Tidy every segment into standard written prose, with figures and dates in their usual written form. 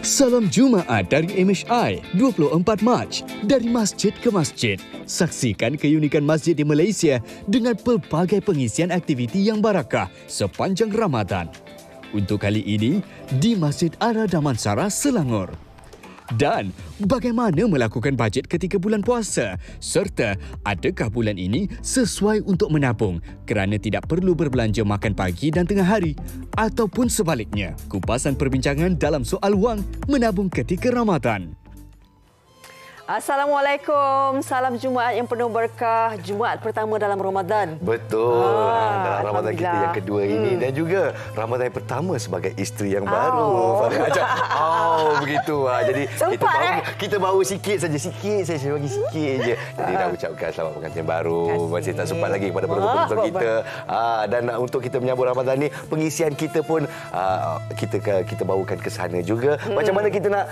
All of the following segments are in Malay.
Salam Jumaat dari MHI 24 Mac dari masjid ke masjid. Saksikan keunikan masjid di Malaysia dengan pelbagai pengisian aktiviti yang barakah sepanjang Ramadan. Untuk kali ini di Masjid Ar-Damansara, Selangor. Dan bagaimana melakukan bajet ketika bulan puasa? Serta adakah bulan ini sesuai untuk menabung kerana tidak perlu berbelanja makan pagi dan tengah hari? Ataupun sebaliknya, kupasan perbincangan dalam soal wang menabung ketika Ramadan. Assalamualaikum. Salam Jumaat yang penuh berkah. Jumaat pertama dalam Ramadan. Betul. Dalam Ramadan kita yang kedua ini dan juga Ramadan yang pertama sebagai isteri yang baru. Begitu. Jadi kita bawa sikit saja, saya bagi sikit je. Jadi nak ucapkan selamat pengantin baru. Masih tak sempat lagi kepada penonton-penonton kita. Dan untuk kita menyambut Ramadan ni, pengisian kita pun kita bawakan ke sana juga. Macam mana kita nak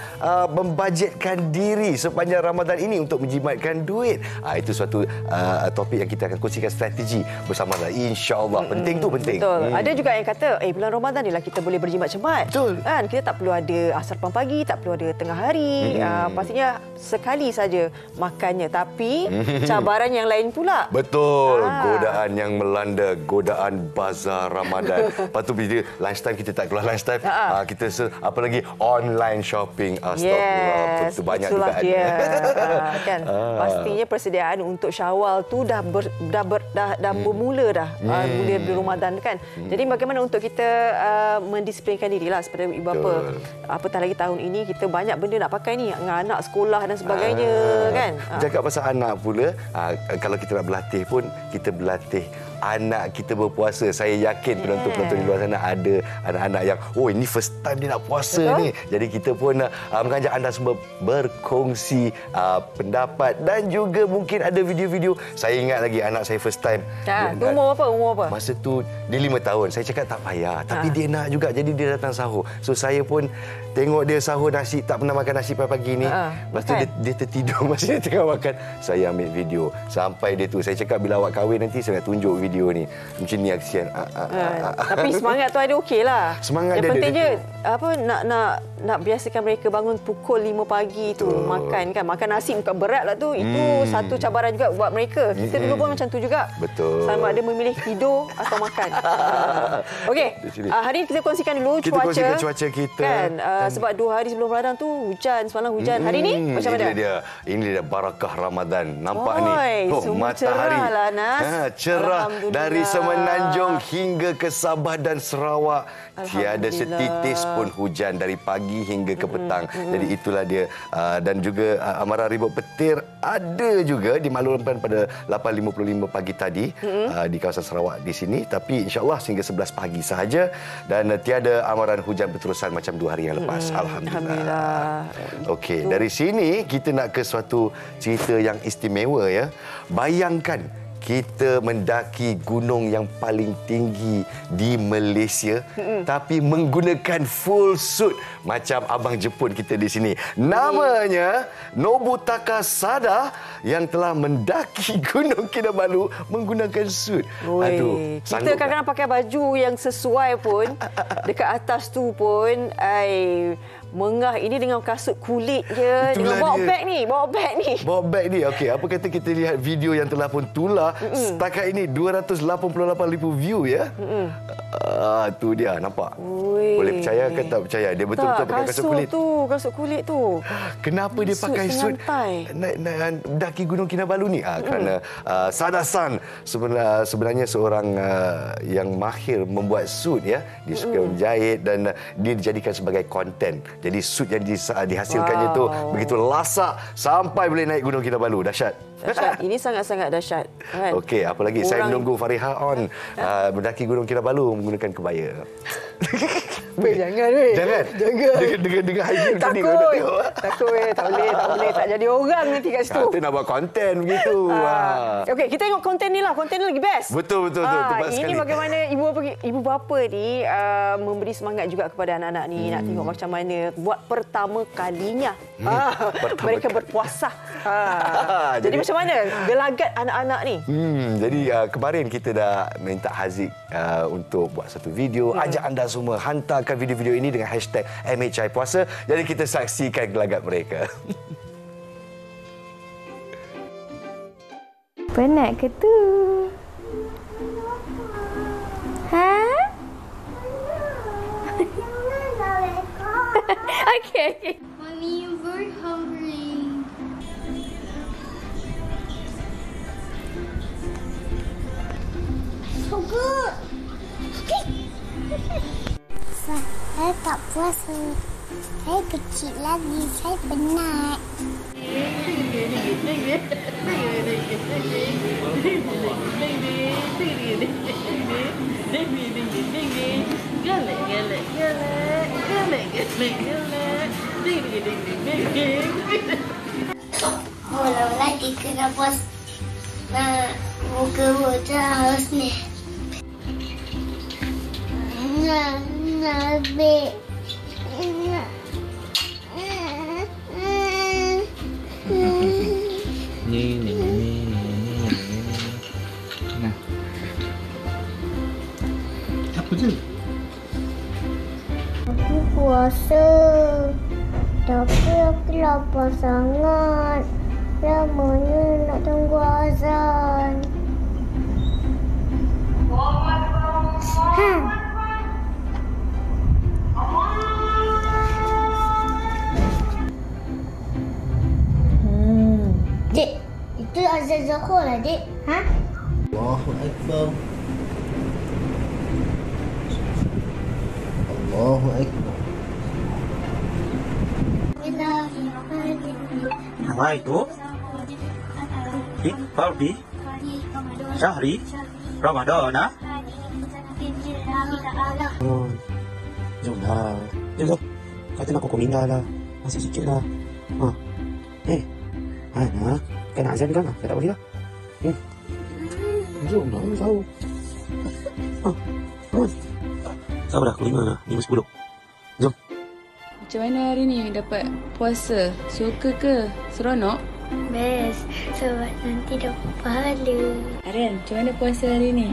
membajetkan diri sepanjang Ramadan ini untuk menjimatkan duit. Itu suatu topik yang kita akan kongsikan strategi bersama insya-Allah. Penting tu penting. Betul. Ada juga yang kata bulan Ramadan ni lah kita boleh berjimat cepat. Betul. Kan kita tak perlu ada sarapan pagi, tak perlu ada tengah hari. Pastinya sekali saja makannya, tapi cabaran yang lain pula. Betul. Godaan yang melanda, godaan bazar Ramadan. Lepas tu bila lunchtime kita tak keluar lunchtime, kita apa lagi online shopping. Astagfirullah. Betul banyak juga. Kan pastinya persediaan untuk Syawal tu dah bermula dah mula di Ramadan kan. Jadi bagaimana untuk kita mendisiplinkan dirilah seperti ibu bapa. Apatah lagi tahun ini kita banyak benda nak pakai ni dengan anak sekolah dan sebagainya kan. Cakap pasal anak pula, kalau kita nak berlatih pun kita berlatih anak kita berpuasa. Saya yakin penonton-penonton di luar sana ada anak-anak yang ini first time dia nak puasa ni. Jadi kita pun mengajak anda semua berkongsi pendapat dan juga mungkin ada video-video. Saya ingat lagi anak saya first time. Umur apa? Masa tu dia 5 tahun. Saya cakap tak payah, tapi dia nak juga. Jadi dia datang sahur. So saya pun tengok dia sahur nasi, tak pernah makan nasi pagi ni. Lepas tu dia tertidur masa dia tengah makan. Saya ambil video sampai dia tu. Saya cakap bila awak kahwin nanti saya nak tunjuk video ni. Macam ni kesian. Tapi semangat tu ada okeylah. Semangat yang dia pentingnya nak biasakan mereka bangun pukul 5 pagi tu makan kan. Makan nasi bukan beratlah tu. Itu satu cabaran juga buat mereka. Kita dulu pun macam tu juga. Betul. Sama ada memilih tidur atau makan. Okey. Hari ini kita kongsikan dulu cuaca kita. Kan sebab 2 hari sebelum Ramadan tu hujan, semalam hujan. Hari ni macam mana? Ini dia barakah Ramadan. Nampak ni. Matahari. Cerah dari Semenanjung hingga ke Sabah dan Sarawak. Tiada setitis pun hujan dari pagi hingga ke petang. Jadi itulah dia. Dan juga amaran ribut petir ada juga dimaklumkan pada 8.55 pagi tadi di kawasan Sarawak di sini. Tapi insya-Allah sehingga 11 pagi sahaja. Dan tiada amaran hujan berterusan macam 2 hari yang lepas. Alhamdulillah. Okey, dari sini kita nak ke suatu cerita yang istimewa ya. Bayangkan kita mendaki gunung yang paling tinggi di Malaysia tapi menggunakan full suit macam abang Jepun kita di sini. Namanya Nobutaka Sada yang telah mendaki Gunung Kinabalu menggunakan suit. Kita kadang-kadang pakai baju yang sesuai pun dekat atas tu pun mengah ini dengan kasut kulit je. Dengan bawa beg ni. Okey, apa kata kita lihat video yang telah pun tular setakat ini 288,000 view ya. Tu dia nampak. Boleh percaya ke tak percaya? Dia betul-betul pakai kasut kulit tu. Kenapa dia pakai suit nak daki Gunung Kinabalu ni? Kerana Sada-san sebenarnya seorang yang mahir membuat suit ya. Dia suka menjahit dan dia dijadikan sebagai konten. Jadi suit yang dihasilkannya tu begitu lasak sampai boleh naik Gunung Kinabalu. Dahsyat. Ini sangat-sangat dahsyat. Kan? Okey, apa lagi? Saya menunggu Fariha on mendaki Gunung Kinabalu menggunakan kebaya. Jangan. Dengan highlight macam ni. Takut. Tak boleh. Tak jadi orang nanti kat situ. Kita nak buat konten begitu. Okey, kita tengok konten ni lah. Konten ni lagi best. Betul. Tepat sekali. Ini bagaimana ibu bapa ni memberi semangat juga kepada anak-anak ni. Nak tengok macam mana buat pertama kalinya mereka berpuasa. Jadi macam mana gelagat anak-anak ni? Jadi kemarin kita dah minta Haziq untuk buat satu video. Ajak anda semua hantar mengekalkan video-video ini dengan hashtag MHI Puasa. Jadi kita saksikan gelagat mereka. Penat ke tu? Ha? Okay. Mommy, I'm very hungry. So good. Saya tak puasa. Saya kecil lagi. Saya penat. Kalau lagi kena puas muka bocah harus ni. Nabi. Nah. Apa je? Aku puasa. Tapi aku lapar sangat. Lamanya nak tunggu azan. Dek, itu azan Zuhur lah, Dek. Ha? Allahu Akbar. Allahu Akbar. Apa itu? Fardi Syahri Ramadan. Oh, jomlah. Jom. Kata nak kau minta lah. Masih sikit lah. Mana? Kan azan kan? Saya tak boleh lah. Jomlah, tahu. Sabar dah, 5:10. Jom. Macam mana hari ni dapat puasa? Suka ke? Seronok? Best. Sebab nanti dapat pahala. Aryan, macam mana puasa hari ni?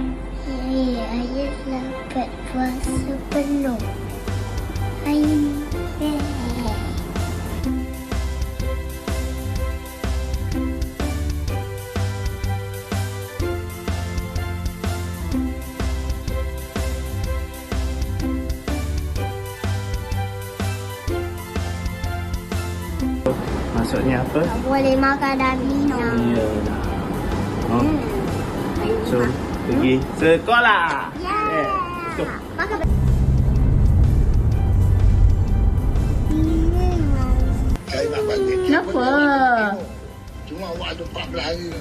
Ayah dapat puasa penuh. Ayah. Maksudnya apa? Tak boleh makan dan minum. Ya. So, pergi sekolah. Makan. Saya nak bagi. Kenapa? Cuma awak ada 14 hari.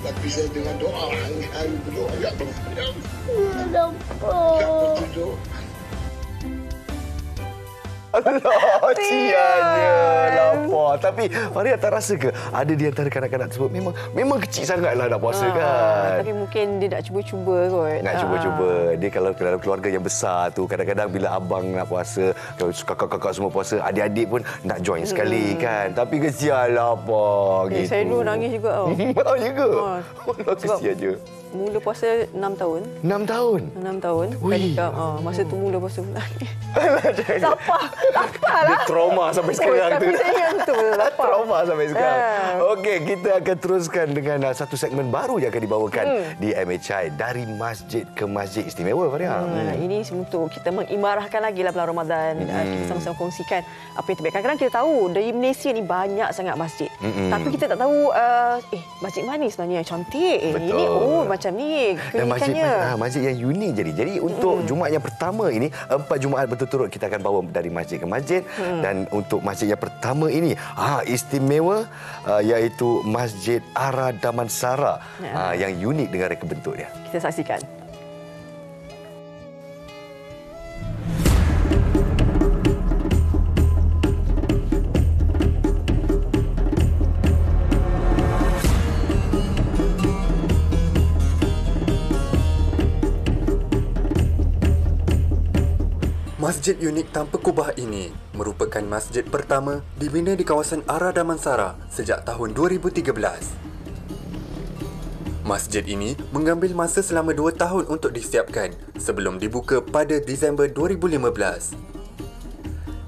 Tapi saya dengan doa hari-hari berdoa. Ya Allah. Tak tidur. Allah, cianya lapar. Tapi Faria tak rasa ke ada di antara kanak-kanak tersebut memang kecil sangatlah nak puasa kan? Tapi mungkin dia nak cuba-cuba kot. Nak cuba-cuba. Dia kalau dalam keluarga yang besar tu, kadang-kadang bila abang nak puasa, kalau kakak-kakak semua puasa, adik-adik pun nak join sekali kan. Tapi kesian lapar gitu. Saya dulu nangis juga tau. Oh, ya ke? Allah, Sebab kesian je. Mula puasa 6 tahun. 6 tahun? 6 tahun. Ui. Masa tu mula puasa nangis. Lapar Dia lah. trauma sampai sekarang tu. Tapi saya yang tu lapar. Trauma sampai sekarang. Okey, kita akan teruskan dengan satu segmen baru yang akan dibawakan di MHI, dari masjid ke masjid istimewa, Faria. Ini untuk kita mengimarahkan lagi lah bulan Ramadan. Kita sama-sama kongsikan apa yang terbaik. Kadang-kadang kita tahu dari Malaysia ni banyak sangat masjid. Tapi kita tak tahu masjid mana sebenarnya cantik. Betul. Ini macam ni Dan keunikannya. masjid yang unik jadi untuk Jumaat yang pertama ini, 4 Jumaat berturut-turut kita akan bawa dari masjid ke masjid. Dan untuk masjid yang pertama ini istimewa, iaitu Masjid Ara Damansara yang unik dengan reka bentuk dia. Kita saksikan. Masjid unik tanpa kubah ini merupakan masjid pertama dibina di kawasan Ara Damansara sejak tahun 2013. Masjid ini mengambil masa selama 2 tahun untuk disiapkan sebelum dibuka pada Disember 2015.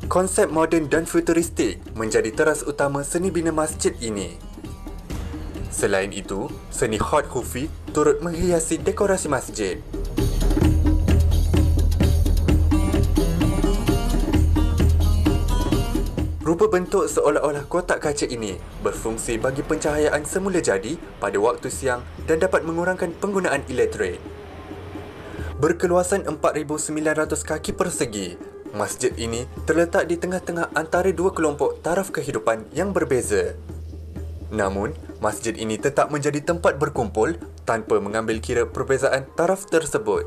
Konsep moden dan futuristik menjadi teras utama seni bina masjid ini. Selain itu, seni hot hufi turut menghiasi dekorasi masjid. Rupa bentuk seolah-olah kotak kaca ini berfungsi bagi pencahayaan semula jadi pada waktu siang dan dapat mengurangkan penggunaan elektrik. Berkeluasan 4,900 kaki persegi, masjid ini terletak di tengah-tengah antara dua kelompok taraf kehidupan yang berbeza. Namun, masjid ini tetap menjadi tempat berkumpul tanpa mengambil kira perbezaan taraf tersebut.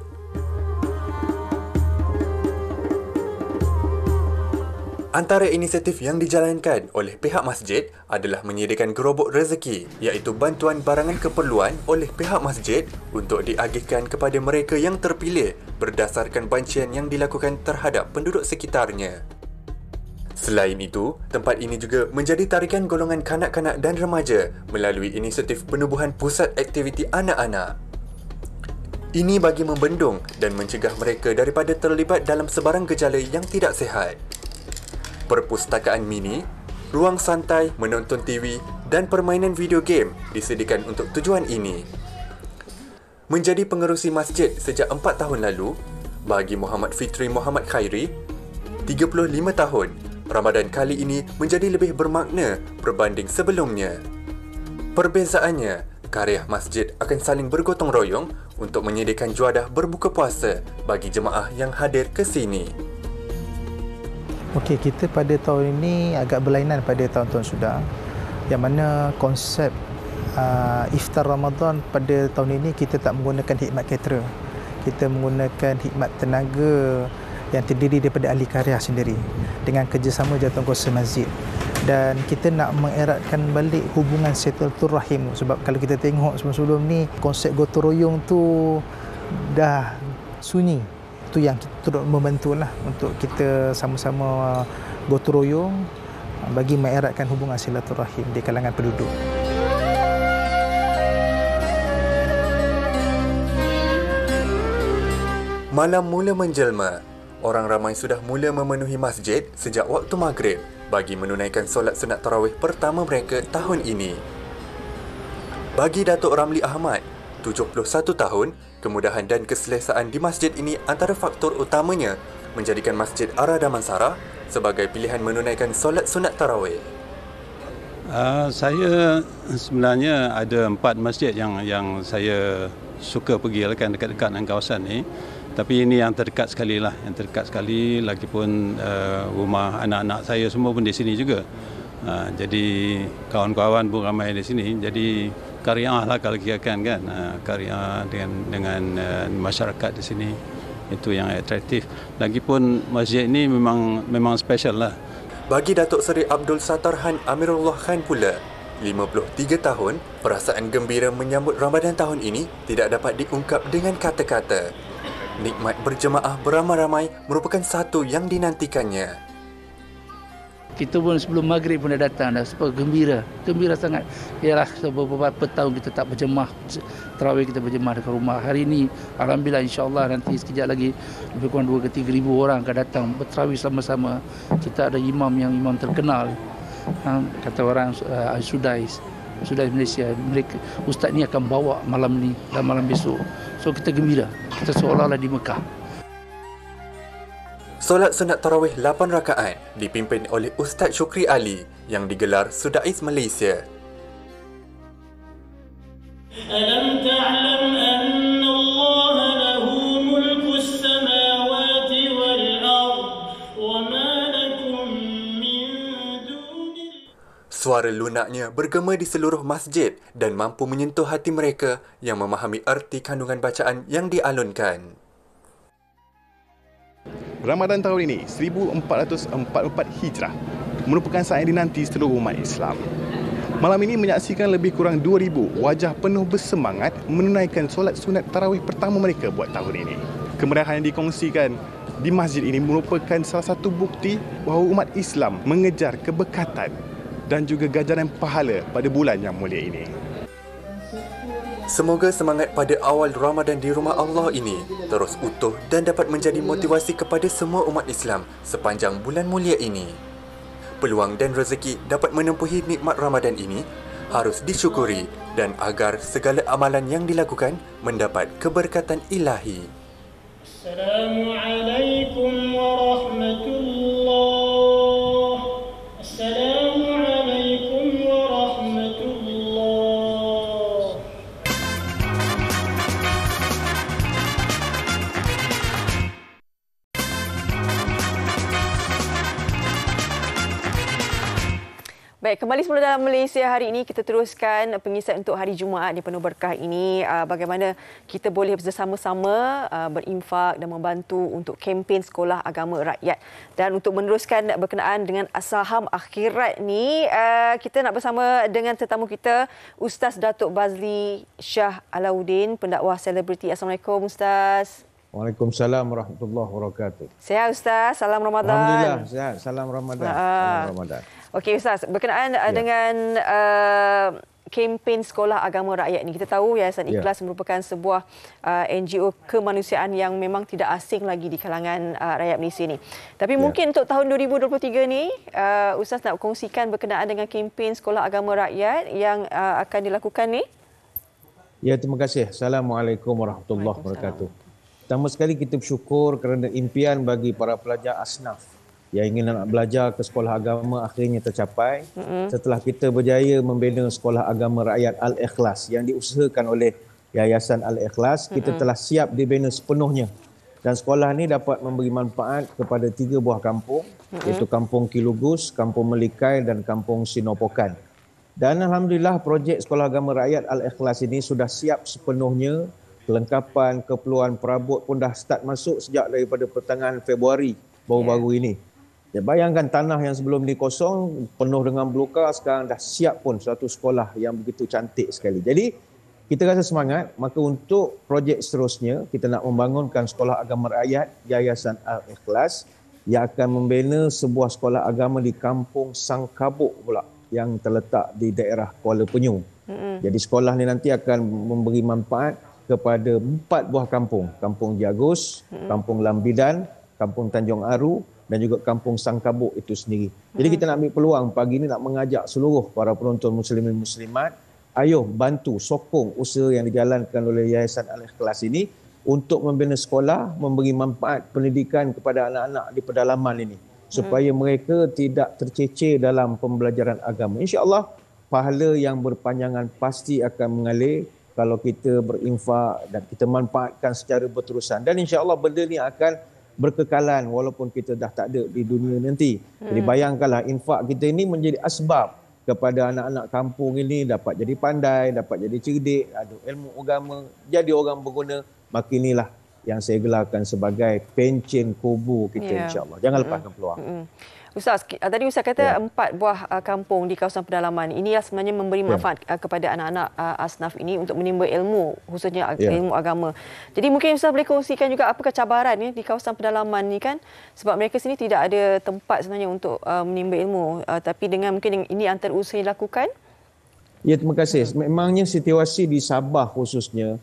Antara inisiatif yang dijalankan oleh pihak masjid adalah menyediakan gerobok rezeki, iaitu bantuan barangan keperluan oleh pihak masjid untuk diagihkan kepada mereka yang terpilih berdasarkan bancian yang dilakukan terhadap penduduk sekitarnya. Selain itu, tempat ini juga menjadi tarikan golongan kanak-kanak dan remaja melalui inisiatif penubuhan pusat aktiviti anak-anak. Ini bagi membendung dan mencegah mereka daripada terlibat dalam sebarang gejala yang tidak sihat. Perpustakaan mini, ruang santai, menonton TV dan permainan video game disediakan untuk tujuan ini. Menjadi pengerusi masjid sejak 4 tahun lalu, bagi Muhammad Fitri Muhammad Khairi, 35 tahun, Ramadan kali ini menjadi lebih bermakna berbanding sebelumnya. Perbezaannya, karya masjid akan saling bergotong royong untuk menyediakan juadah berbuka puasa bagi jemaah yang hadir ke sini. Okey, kita pada tahun ini agak berlainan pada tahun-tahun sudah, yang mana konsep iftar Ramadan pada tahun ini kita tak menggunakan khidmat caterer. Kita menggunakan khidmat tenaga yang terdiri daripada ahli karya sendiri dengan kerjasama jawatankuasa masjid. Dan kita nak mengeratkan balik hubungan silaturahim, sebab kalau kita tengok sebelum-sebelum ni konsep gotong royong tu dah sunyi. Itu yang turut membantulah untuk kita sama-sama gotong royong bagi mengeratkan hubungan silaturahim di kalangan penduduk. Malam mula menjelma. Orang ramai sudah mula memenuhi masjid sejak waktu maghrib bagi menunaikan solat sunat tarawih pertama mereka tahun ini. Bagi Datuk Ramli Ahmad, 71 tahun, kemudahan dan keselesaan di masjid ini antara faktor utamanya menjadikan Masjid Ara Damansara sebagai pilihan menunaikan solat sunat tarawih. Saya sebenarnya ada 4 masjid yang saya suka pergi dekat-dekat dengan kawasan ni. Tapi ini yang terdekat sekali lah, yang terdekat sekali, lagipun rumah anak-anak saya semua pun di sini juga. Jadi kawan-kawan pun ramai di sini. Jadi karya lah kalau kirakan kan, karya dengan masyarakat di sini itu yang atraktif. Lagipun masjid ini memang special lah. Bagi Datuk Seri Abdul Sattar Han Amirullah Khan pula, 53 tahun, perasaan gembira menyambut Ramadan tahun ini tidak dapat diungkap dengan kata-kata. Nikmat berjemaah beramai-ramai merupakan satu yang dinantikannya. Kita pun sebelum maghrib pun dah datang dah, sebab gembira sangat. Ialah beberapa tahun kita tak berjemaah tarawih, kita berjemaah dekat rumah. Hari ini alhamdulillah, insya-Allah nanti sekejap lagi lebih kurang 2 ke 3 ribu orang akan datang bertarawih sama-sama. Kita ada imam terkenal, kata orang Sudais Malaysia. Mereka ustaz ni akan bawa malam ni dan malam besok. So kita gembira, kita seolah-olah di Mekah. Solat sunat tarawih 8 rakaat dipimpin oleh Ustaz Syukri Ali yang digelar Sudais Malaysia. Alam ta'lam anna Allah lahu mulkus samawati wal ard wa ma lakum min duni. Suara lunaknya bergema di seluruh masjid dan mampu menyentuh hati mereka yang memahami arti kandungan bacaan yang dialunkan. Ramadan tahun ini, 1444 Hijrah, merupakan saat yang dinanti seluruh umat Islam. Malam ini menyaksikan lebih kurang 2,000 wajah penuh bersemangat menunaikan solat sunat tarawih pertama mereka buat tahun ini. Kemeriahan yang dikongsikan di masjid ini merupakan salah satu bukti bahawa umat Islam mengejar keberkatan dan juga ganjaran pahala pada bulan yang mulia ini. Semoga semangat pada awal Ramadan di rumah Allah ini terus utuh dan dapat menjadi motivasi kepada semua umat Islam sepanjang bulan mulia ini. Peluang dan rezeki dapat menempuhi nikmat Ramadan ini harus disyukuri dan agar segala amalan yang dilakukan mendapat keberkatan ilahi. Assalamualaikum warahmatullah. Assalamualaikum warahmatullah. Baik, kembali semula dalam Malaysia hari ini. Kita teruskan pengisian untuk hari Jumaat yang penuh berkah ini. Bagaimana kita boleh bersama-sama berinfak dan membantu untuk kempen Sekolah Agama Rakyat. Dan untuk meneruskan berkenaan dengan saham akhirat ni, kita nak bersama dengan tetamu kita, Ustaz Datuk Bazli Shah Alauddin, pendakwah selebriti. Assalamualaikum Ustaz. Waalaikumsalam warahmatullahi wabarakatuh. Sihat Ustaz, salam Ramadan. Alhamdulillah, sihat. Salam Ramadan. Salam Ramadan. Okey Ustaz, berkenaan dengan kempen Sekolah Agama Rakyat ni, kita tahu Yayasan Ikhlas merupakan sebuah NGO kemanusiaan yang memang tidak asing lagi di kalangan rakyat Malaysia ni. Tapi mungkin untuk tahun 2023 ni, Ustaz nak kongsikan berkenaan dengan kempen Sekolah Agama Rakyat yang akan dilakukan ni? Ya, terima kasih. Assalamualaikum warahmatullahi wabarakatuh. Pertama sekali kita bersyukur kerana impian bagi para pelajar asnaf yang ingin nak belajar ke sekolah agama akhirnya tercapai setelah kita berjaya membina Sekolah Agama Rakyat Al-Ikhlas yang diusahakan oleh Yayasan Al-Ikhlas. Kita telah siap dibina sepenuhnya dan sekolah ini dapat memberi manfaat kepada 3 buah kampung, iaitu Kampung Kilugus, Kampung Melikai dan Kampung Sinopokan. Dan alhamdulillah projek Sekolah Agama Rakyat Al-Ikhlas ini sudah siap sepenuhnya. Kelengkapan, keperluan perabot pun dah start masuk sejak daripada pertengahan Februari baru-baru ini. Ya, bayangkan tanah yang sebelum ni kosong, penuh dengan belukar, sekarang dah siap pun satu sekolah yang begitu cantik sekali. Jadi, kita rasa semangat, maka untuk projek seterusnya, kita nak membangunkan Sekolah Agama Rakyat Yayasan Al-Ikhlas yang akan membina sebuah sekolah agama di Kampung Sangkabuk pula yang terletak di daerah Kuala Penyu. Jadi, sekolah ni nanti akan memberi manfaat kepada 4 buah kampung. Kampung Jagus, Kampung Lambidan, Kampung Tanjung Aru dan juga Kampung Sangkabuk itu sendiri. Jadi kita nak ambil peluang pagi ini nak mengajak seluruh para penonton muslimin muslimat, ayo bantu, sokong usaha yang dijalankan oleh Yayasan Al-Ikhlas ini untuk membina sekolah, memberi manfaat pendidikan kepada anak-anak di pedalaman ini supaya mereka tidak tercecer dalam pembelajaran agama. InsyaAllah pahala yang berpanjangan pasti akan mengalir kalau kita berinfak dan kita manfaatkan secara berterusan. Dan insya-Allah benda ni akan berkekalan walaupun kita dah tak ada di dunia nanti. Jadi bayangkanlah infak kita ini menjadi asbab kepada anak-anak kampung ini dapat jadi pandai, dapat jadi cerdik, ada ilmu agama, jadi orang berguna. Maka inilah yang saya gelarkan sebagai pencen kubur kita insya-Allah. Jangan lepaskan peluang. Ustaz, tadi Ustaz kata 4 buah kampung di kawasan pedalaman. Inilah sebenarnya memberi manfaat kepada anak-anak asnaf ini untuk menimba ilmu, khususnya ilmu agama. Jadi mungkin Ustaz boleh kongsikan juga apakah cabaran di kawasan pedalaman ni kan? Sebab mereka sini tidak ada tempat sebenarnya untuk menimba ilmu. Tapi dengan mungkin ini antara usaha yang dilakukan? Ya, terima kasih. Memangnya situasi di Sabah khususnya,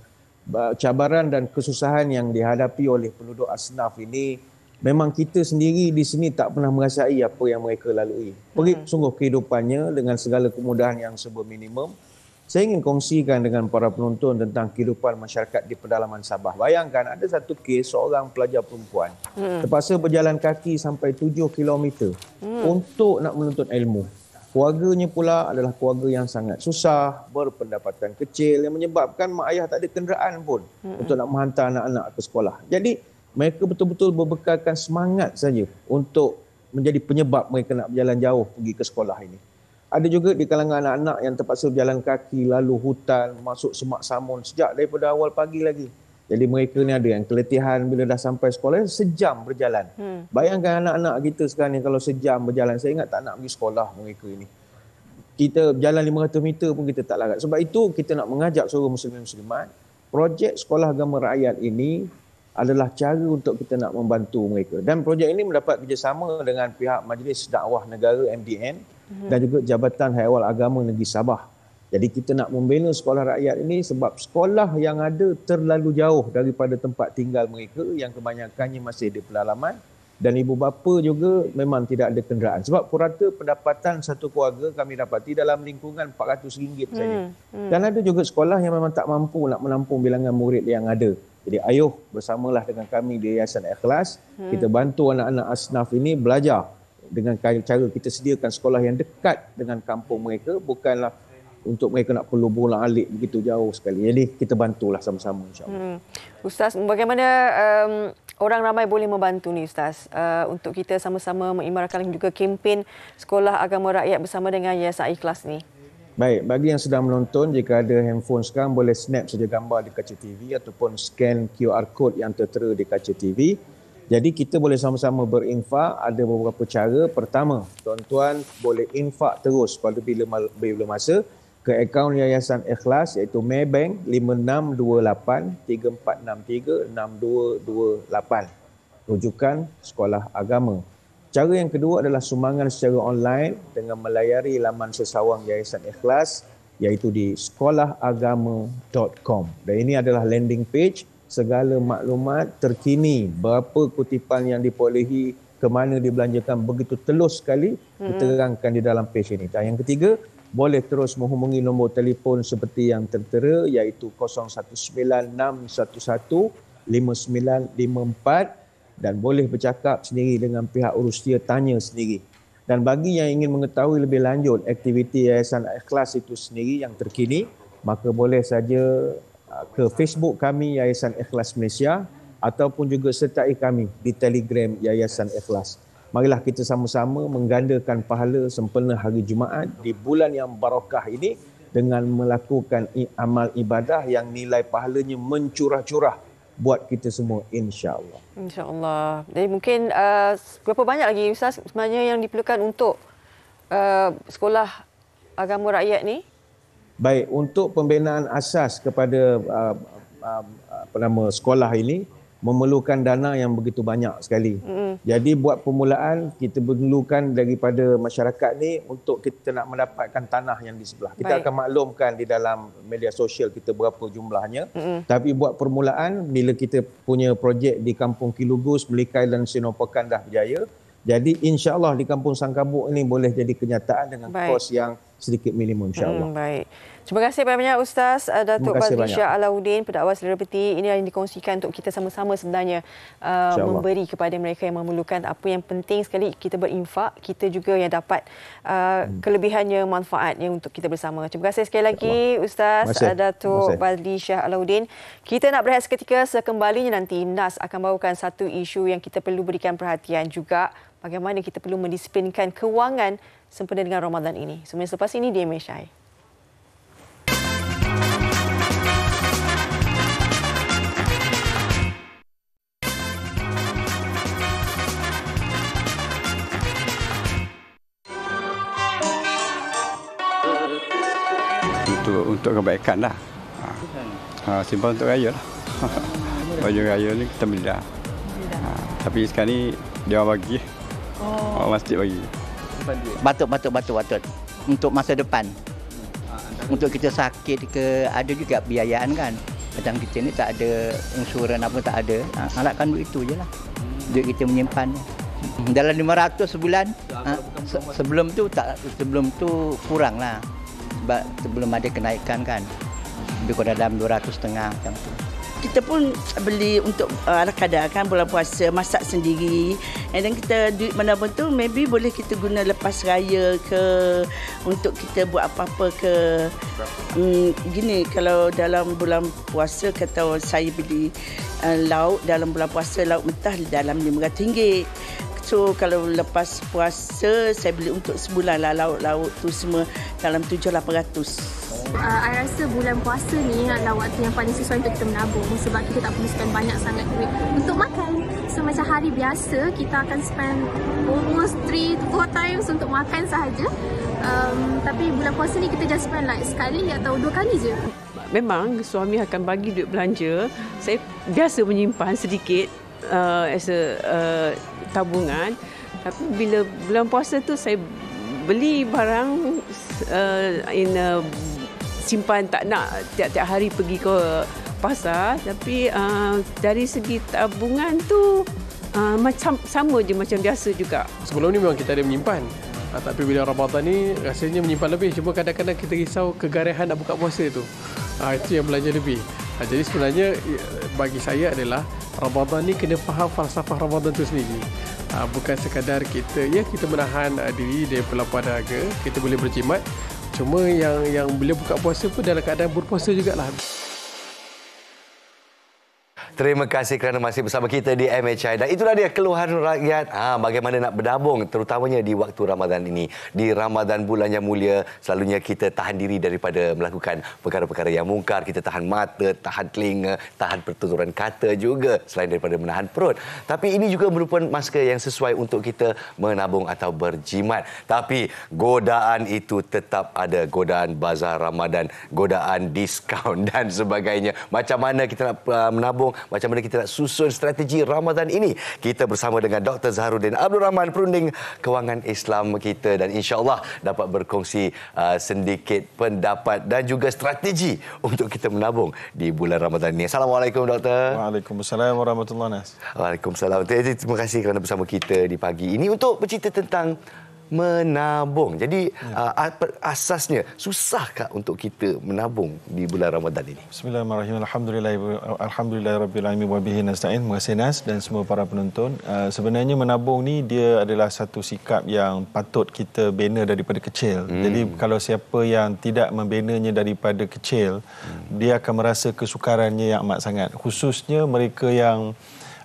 cabaran dan kesusahan yang dihadapi oleh penduduk asnaf ini memang kita sendiri di sini tak pernah merasai apa yang mereka lalui. Perit sungguh kehidupannya dengan segala kemudahan yang serba minimum. Saya ingin kongsikan dengan para penonton tentang kehidupan masyarakat di pedalaman Sabah. Bayangkan ada satu kes seorang pelajar perempuan terpaksa berjalan kaki sampai 7 km untuk nak menuntut ilmu. Keluarganya pula adalah keluarga yang sangat susah, berpendapatan kecil yang menyebabkan mak ayah tak ada kenderaan pun untuk nak menghantar anak-anak ke sekolah. Jadi mereka betul-betul berbekalkan semangat saja untuk menjadi penyebab mereka nak berjalan jauh pergi ke sekolah ini. Ada juga di kalangan anak-anak yang terpaksa berjalan kaki lalu hutan, masuk semak samun sejak daripada awal pagi lagi. Jadi mereka ni ada yang keletihan bila dah sampai sekolah, sejam berjalan. Bayangkan anak-anak kita sekarang ni kalau sejam berjalan, saya ingat tak nak pergi sekolah mereka ini. Kita berjalan 500 meter pun kita tak larat. Sebab itu kita nak mengajak seluruh muslimin muslimat, projek Sekolah Agama Rakyat ini adalah cara untuk kita nak membantu mereka. Dan projek ini mendapat kerjasama dengan pihak Majlis Dakwah Negara MDN dan juga Jabatan Haiwal Agama Negeri Sabah. Jadi kita nak membina sekolah rakyat ini sebab sekolah yang ada terlalu jauh daripada tempat tinggal mereka yang kebanyakannya masih di pedalaman dan ibu bapa juga memang tidak ada kenderaan. Sebab purata pendapatan satu keluarga kami dapati dalam lingkungan RM400 saja. Dan ada juga sekolah yang memang tak mampu nak menampung bilangan murid yang ada. Jadi ayuh bersamalah dengan kami di Yayasan Ikhlas, kita bantu anak-anak asnaf ini belajar dengan cara kita sediakan sekolah yang dekat dengan kampung mereka, bukanlah untuk mereka nak perlu bolak-alik begitu jauh sekali. Jadi kita bantulah sama-sama insya-Allah. Ustaz, bagaimana orang ramai boleh membantu ni Ustaz untuk kita sama-sama mengimarkan juga kempen Sekolah Agama Rakyat bersama dengan Yayasan Ikhlas ni? Baik, bagi yang sedang menonton, jika ada handphone sekarang boleh snap saja gambar di kaca TV ataupun scan QR code yang tertera di kaca TV. Jadi kita boleh sama-sama berinfak. Ada beberapa cara. Pertama, tuan-tuan boleh infak terus pada bila masa ke akaun Yayasan Ikhlas iaitu Maybank 5628-3463-6228. Rujukan Sekolah Agama. Cara yang kedua adalah sumbangan secara online dengan melayari laman sesawang Yayasan Ikhlas iaitu di sekolahagama.com. Dan ini adalah landing page, segala maklumat terkini, berapa kutipan yang diperolehi, ke mana dibelanjakan, begitu telus sekali diterangkan di dalam page ini. Dan yang ketiga, boleh terus menghubungi nombor telefon seperti yang tertera iaitu 0196115954 dan boleh bercakap sendiri dengan pihak urusia, tanya sendiri. Dan bagi yang ingin mengetahui lebih lanjut aktiviti Yayasan Ikhlas itu sendiri yang terkini, maka boleh saja ke Facebook kami Yayasan Ikhlas Malaysia ataupun juga sertai kami di Telegram Yayasan Ikhlas. Marilah kita sama-sama menggandakan pahala sempena hari Jumaat di bulan yang barakah ini dengan melakukan amal ibadah yang nilai pahalanya mencurah-curah buat kita semua, insya-Allah. Insya-Allah. Jadi mungkin berapa banyak lagi Ustaz sebenarnya yang diperlukan untuk Sekolah Agama Rakyat ni? Baik, untuk pembinaan asas kepada sekolah ini memerlukan dana yang begitu banyak sekali. Jadi buat permulaan kita perlukan daripada masyarakat ni untuk kita nak mendapatkan tanah yang di sebelah. Kita akan maklumkan di dalam media sosial kita berapa jumlahnya. Tapi buat permulaan bila kita punya projek di Kampung Kilugus, Melikai dan Sinopekan dah berjaya. Jadi insya-Allah di Kampung Sangkabuk ini boleh jadi kenyataan dengan kos yang sedikit minimum insya-Allah. Baik. Terima kasih banyak Ustaz Datuk Badri Shah Alauddin, pendakwa selebriti. Ini yang dikongsikan untuk kita sama-sama sebenarnya memberi kepada mereka yang memerlukan. Apa yang penting sekali kita berinfak, kita juga yang dapat kelebihannya, manfaatnya untuk kita bersama. Terima kasih sekali lagi Ustaz Datuk Badri Shah Alauddin. Kita nak berehat seketika, sekembalinya nanti NAS akan bawakan satu isu yang kita perlu berikan perhatian juga, bagaimana kita perlu mendisiplinkan kewangan sempena dengan Ramadan ini. Semua selepas ini di MHI. Untuk kebaikan lah. Simpan untuk raya lah. Baju raya ni kita beli dah. Tapi sekarang ni dia bagi. Masjid bagi. Patut. Untuk masa depan. Untuk kita sakit ke, ada juga biayaan kan. Macam kita ni tak ada insurans apa tak ada. Alahkan duit itu je lah. Duit kita menyimpan. Dalam 500 sebulan. Sebelum tu kurang lah. Sebab sebelum ada kenaikan kan. Lebih kurang dalam 200.5 macam tu. Kita pun beli untuk ala kadar kan, bulan puasa, masak sendiri. Dan kita duit mana pun tu maybe boleh kita guna lepas raya ke, untuk kita buat apa-apa ke. Gini, kalau dalam bulan puasa kata saya beli lauk dalam bulan puasa, lauk mentah dalam RM500. So kalau lepas puasa saya beli untuk sebulan lah, lauk-lauk tu semua dalam 700-800. I rasa bulan puasa ni adalah waktu yang paling sesuai untuk kita menabung, sebab kita tak perlu spend banyak sangat duit untuk makan. So macam hari biasa kita akan spend almost 3 to 4 times untuk makan sahaja. Tapi bulan puasa ni kita just spend like sekali atau 2 kali je. Memang suami akan bagi duit belanja. Saya biasa menyimpan sedikit as a tabungan. Tapi bila bulan puasa tu saya beli barang in a simpan, tak nak tiap-tiap hari pergi ke pasar. Tapi dari segi tabungan tu macam sama je macam biasa juga. Sebelum ni memang kita ada menyimpan. Tapi bila Ramadan ni rasanya menyimpan lebih. Cuma kadang-kadang kita risau kegairahan nak buka puasa tu. Itu yang belanja lebih. Jadi sebenarnya bagi saya adalah Ramadan ni kena faham falsafah Ramadan tu sendiri. Bukan sekadar kita menahan diri daripada lapar dahaga, kita boleh berjimat. Cuma yang bila buka puasa pun dalam keadaan berpuasa jugalah. Terima kasih kerana masih bersama kita di MHI. Dan itulah dia keluhan rakyat bagaimana nak bernabung, terutamanya di waktu Ramadan ini. Di Ramadan bulan yang mulia, selalunya kita tahan diri daripada melakukan perkara-perkara yang mungkar. Kita tahan mata, tahan telinga, tahan pertuturan kata juga, selain daripada menahan perut. Tapi ini juga merupakan masa yang sesuai untuk kita menabung atau berjimat. Tapi godaan itu tetap ada. Godaan bazar Ramadan, godaan diskaun dan sebagainya. Macam mana kita nak menabung, macam mana kita nak susun strategi Ramadan ini. Kita bersama dengan Dr. Zaharuddin Abdul Rahman, perunding kewangan Islam kita, dan insya-Allah dapat berkongsi sedikit pendapat dan juga strategi untuk kita menabung di bulan Ramadan ini. Assalamualaikum Doktor. Waalaikumsalam warahmatullahi wabarakatuh. Waalaikumsalam. Terima kasih kerana bersama kita di pagi ini untuk bercerita tentang menabung. Jadi asasnya susahkah untuk kita menabung di bulan Ramadan ini? Bismillahirrahmanirrahim. Alhamdulillahirabbil alamin wa bihi nasta'in. Terima kasih Nas dan semua para penonton. Sebenarnya menabung ni dia adalah satu sikap yang patut kita bina daripada kecil. Jadi kalau siapa yang tidak membinanya daripada kecil, dia akan merasa kesukarannya yang amat sangat. Khususnya mereka yang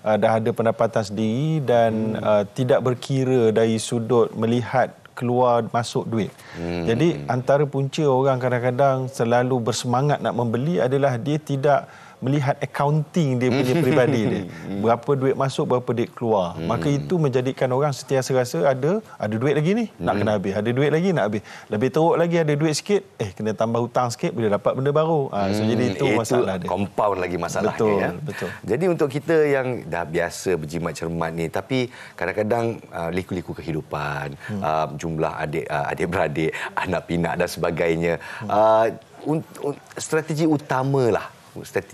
dah ada pendapatan sendiri dan tidak berkira dari sudut melihat keluar masuk duit. Jadi antara punca orang kadang-kadang selalu bersemangat nak membeli adalah dia tidak melihat accounting dia punya peribadi dia. Berapa duit masuk, berapa duit keluar. Maka itu menjadikan orang sentiasa rasa ada duit lagi ni, nak kena habis. Ada duit lagi, nak habis. Lebih teruk lagi, ada duit sikit, kena tambah hutang sikit, boleh dapat benda baru. So jadi itu masalah dia. Compound lagi masalahnya. Betul. Jadi untuk kita yang dah biasa berjimat cermat ni, tapi kadang-kadang liku-liku kehidupan, jumlah adik-beradik, anak pinak dan sebagainya. Strategi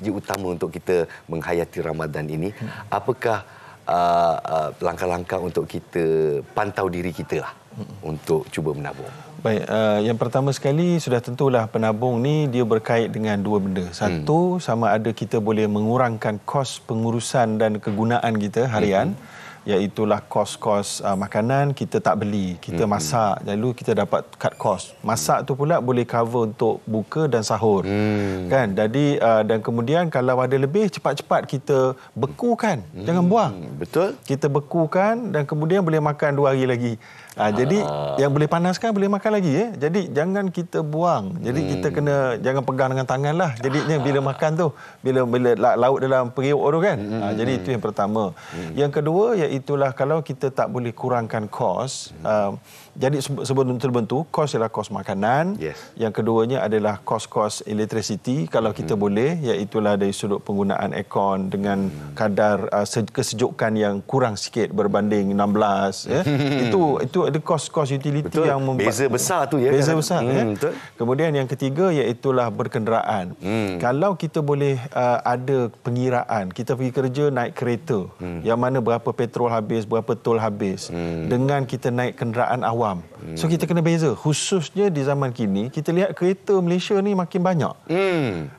utama untuk kita menghayati Ramadan ini, apakah langkah-langkah untuk kita pantau diri kita lah untuk cuba menabung? Baik, yang pertama sekali sudah tentulah penabung ni dia berkait dengan dua benda. Satu, sama ada kita boleh mengurangkan kos pengurusan dan kegunaan kita harian, iaitulah kos-kos makanan kita tak beli, kita masak, lalu kita dapat cut cost. Masak tu pula boleh cover untuk buka dan sahur. Kan? Jadi dan kemudian kalau ada lebih, cepat-cepat kita bekukan, jangan buang. Betul. Kita bekukan dan kemudian boleh makan 2 hari lagi. Jadi yang boleh panaskan boleh makan lagi Jadi jangan kita buang. Jadi kita jangan pegang dengan tangan lah. Jadinya bila makan tu, bila lauk dalam periuk tu kan. Jadi itu yang pertama. Yang kedua iaitulah kalau kita tak boleh kurangkan kos, jadi sebelum terbentuk kos ialah kos makanan. Yang keduanya adalah kos-kos elektrisiti kalau kita boleh, iaitulah dari sudut penggunaan aircon dengan kadar kesejukan yang kurang sikit berbanding 16 itu ada kos-kos utility yang beza besar tu beza besar betul. Kemudian yang ketiga iaitulah berkenderaan. Kalau kita boleh ada pengiraan, kita pergi kerja naik kereta, yang mana berapa petrol habis, berapa tol habis, dengan kita naik kenderaan awam. So kita kena beza. Khususnya di zaman kini kita lihat kereta Malaysia ni makin banyak.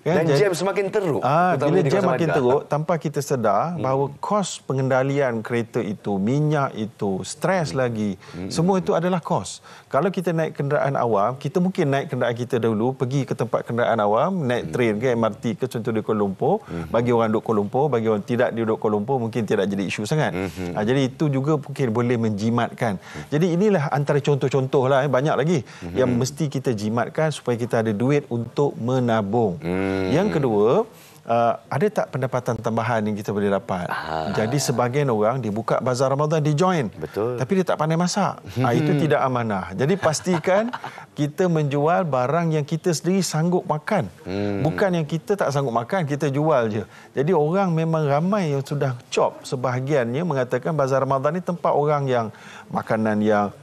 Dan jam semakin teruk. Bila jam makin teruk, tanpa kita sedar bahawa kos pengendalian kereta itu, minyak itu, stres lagi, semua itu adalah kos. Kalau kita naik kenderaan awam, kita mungkin naik kenderaan kita dahulu, pergi ke tempat kenderaan awam, naik train ke MRT ke contoh di Kuala Lumpur. Bagi orang duduk Kuala Lumpur, bagi orang tidak duduk Kuala Lumpur mungkin tidak jadi isu sangat. Jadi itu juga mungkin boleh menjimatkan. Jadi inilah antara contoh-contoh lah, banyak lagi yang mesti kita jimatkan supaya kita ada duit untuk menabung. Yang kedua, ada tak pendapatan tambahan yang kita boleh dapat? Jadi sebahagian orang dia buka bazar Ramadan, dia join. Betul. Tapi dia tak pandai masak. Itu tidak amanah. Jadi pastikan kita menjual barang yang kita sendiri sanggup makan. Bukan yang kita tak sanggup makan, kita jual je. Jadi orang memang ramai yang sudah cop, sebahagiannya mengatakan bazar Ramadan ni tempat orang yang makanan yang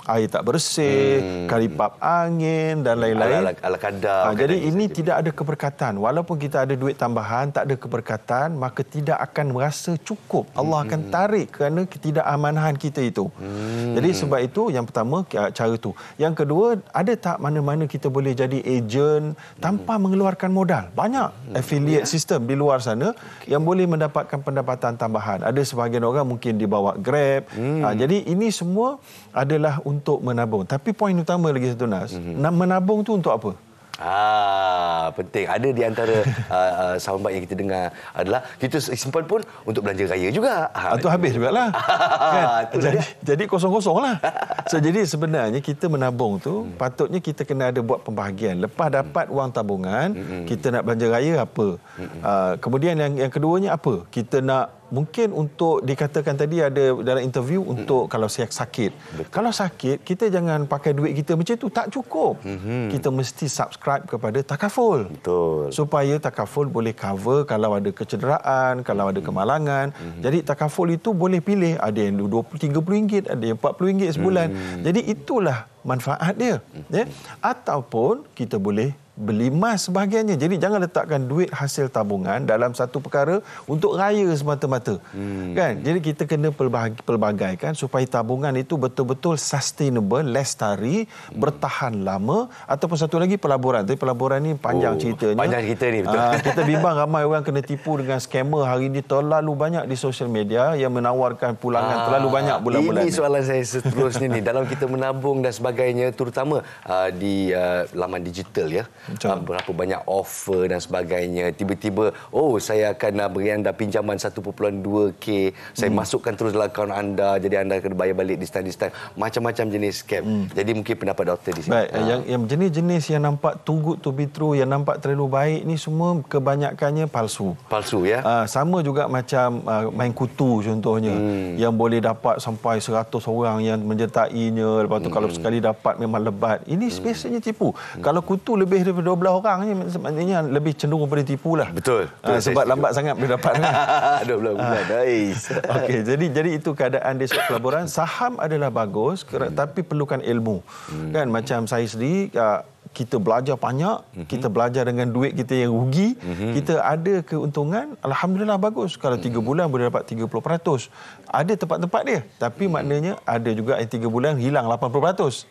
air tak bersih, kalipap angin dan lain-lain. Ala kadar. Jadi ini tidak ada keberkatan. Walaupun kita ada duit tambahan, tak ada keberkatan, maka tidak akan merasa cukup. Allah akan tarik kerana ketidakamanan kita itu. Jadi sebab itu yang pertama cara tu. Yang kedua, ada tak mana-mana kita boleh jadi ejen tanpa mengeluarkan modal? Banyak affiliate system di luar sana yang boleh mendapatkan pendapatan tambahan. Ada sebahagian orang mungkin dibawa Grab. Jadi ini semua adalah untuk menabung. Tapi poin utama lagi satu, Nas, menabung tu untuk apa? Penting. Ada di antara soundbite yang kita dengar adalah kita simpan pun untuk belanja raya juga. Itu habis jugalah. Kan? Jadi kosong-kosong lah. Jadi sebenarnya kita menabung tu patutnya kita kena ada buat pembahagian. Lepas dapat wang tabungan, kita nak belanja raya apa? Kemudian yang keduanya apa? Kita nak mungkin untuk dikatakan tadi ada dalam interview untuk kalau saya sakit. Kalau sakit, kita jangan pakai duit kita macam tu. Tak cukup. Kita mesti subscribe kepada takaful. Betul. Supaya takaful boleh cover kalau ada kecederaan, kalau ada kemalangan. Jadi takaful itu boleh pilih. Ada yang RM20-30, ada yang RM40 sebulan. Jadi itulah manfaat dia. Ataupun kita boleh beli emas sebahagiannya. Jadi jangan letakkan duit hasil tabungan dalam satu perkara untuk raya semata-mata. Kan? Jadi kita kena pelbagaikan supaya tabungan itu betul-betul sustainable, lestari, bertahan lama. Ataupun satu lagi pelaburan. Tapi pelaburan ni panjang ceritanya. Panjang cerita ni, betul. Kita bimbang ramai orang kena tipu dengan scammer hari ini. Terlalu banyak di sosial media yang menawarkan pulangan terlalu banyak bulan-bulan. Ini soalan saya seterusnya ni. Dalam kita menabung dan sebagainya, terutama di laman digital ya. Berapa banyak offer dan sebagainya. Tiba-tiba, saya akan beri anda pinjaman 1.2K. Saya masukkan terus dalam akaun anda. Jadi anda kena bayar balik di stand. Macam-macam jenis scam. Jadi mungkin pendapat doktor di sini. Baik, yang jenis-jenis yang nampak too good to be true, yang nampak terlalu baik ni semua kebanyakannya palsu. Palsu ya? Sama juga macam main kutu contohnya. Yang boleh dapat sampai 100 orang yang menyertainya. Lepas tu kalau sekali dapat memang lebat. Ini biasanya tipu. Kalau kutu lebih daripada 12 orang ni maknanya lebih cenderung pada tipu lah. Betul. Sebab lambat sangat boleh dapat kan. 12 bulan. Okey, jadi itu keadaan di pelaburan. Saham adalah bagus tapi perlukan ilmu. Kan macam saya sendiri kita belajar banyak, kita belajar dengan duit kita yang rugi, kita ada keuntungan, alhamdulillah bagus. Kalau 3 bulan boleh dapat 30%. Ada tempat-tempat dia, tapi maknanya ada juga yang 3 bulan hilang 80%.